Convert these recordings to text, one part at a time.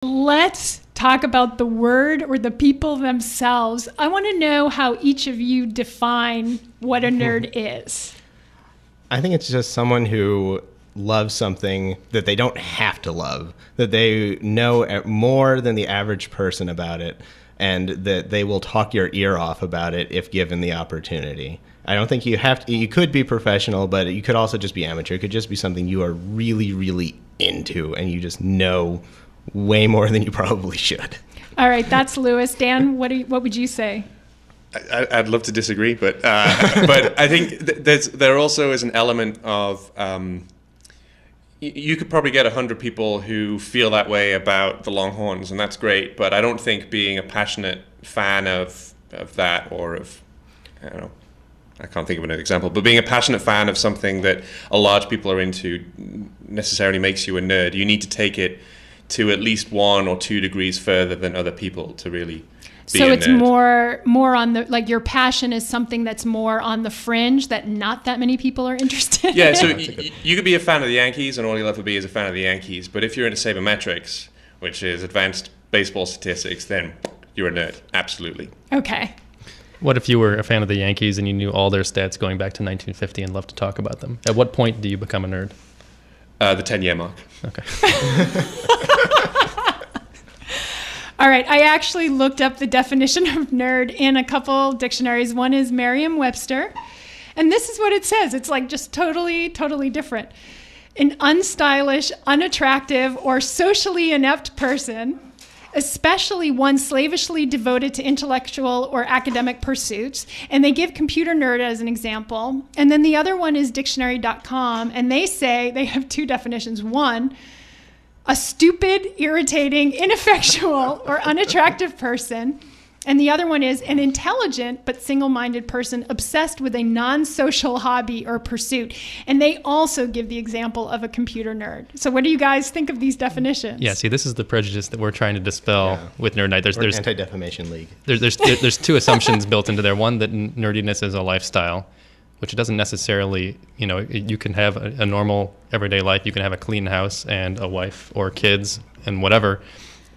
Let's talk about the word or the people themselves. I want to know how each of you define what a nerd is. I think it's just someone who loves something that they don't have to love, that they know more than the average person about it, and that they will talk your ear off about it if given the opportunity. I don't think you have to. You could be professional, but you could also just be amateur. It could just be something you are really, really into, and you just know way more than you probably should. All right, that's Lewis. Dan, what would you say? I'd love to disagree, but I think there also is an element of you could probably get 100 people who feel that way about the Longhorns, and that's great. But I don't think being a passionate fan of that, or of, I don't know, I can't think of another example, but being a passionate fan of something that a large people are into necessarily makes you a nerd. You need to take it to at least 1 or 2 degrees further than other people to really be so a it's nerd. more on the, like, your passion is something that's more on the fringe that not that many people are interested Yeah, in. so you could be a fan of the Yankees and all you'll ever be is a fan of the Yankees, but if you're into sabermetrics, which is advanced baseball statistics, then you're a nerd, absolutely. Okay. What if you were a fan of the Yankees and you knew all their stats going back to 1950 and loved to talk about them? At what point do you become a nerd? The 10-year mark. Okay. All right, I actually looked up the definition of nerd in a couple dictionaries. One is Merriam-Webster, and this is what it says. It's like just totally different. An unstylish, unattractive, or socially inept person, especially one slavishly devoted to intellectual or academic pursuits. And they give computer nerd as an example. And then the other one is dictionary.com, and they say they have 2 definitions. One, a stupid, irritating, ineffectual, or unattractive person. And the other one is an intelligent but single-minded person obsessed with a non-social hobby or pursuit. And they also give the example of a computer nerd. So what do you guys think of these definitions? Yeah, see, this is the prejudice that we're trying to dispel with Nerd Nite. There's Anti-Defamation League. There's 2 assumptions built into there. One, that nerdiness is a lifestyle, which it doesn't necessarily, you can have a normal everyday life. You can have a clean house and a wife or kids and whatever.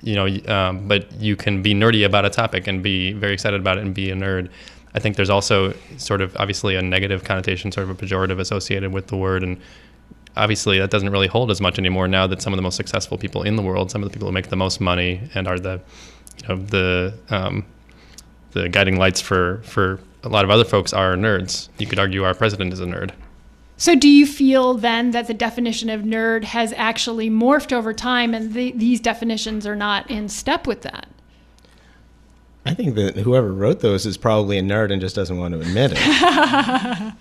But you can be nerdy about a topic and be very excited about it and be a nerd. I think there's also sort of obviously a negative connotation, sort of a pejorative associated with the word. And obviously that doesn't really hold as much anymore now that some of the most successful people in the world, some of the people who make the most money and are the guiding lights for a lot of other folks are nerds. You could argue our president is a nerd. So do you feel then that the definition of nerd has actually morphed over time and these definitions are not in step with that? I think that whoever wrote those is probably a nerd and just doesn't want to admit it.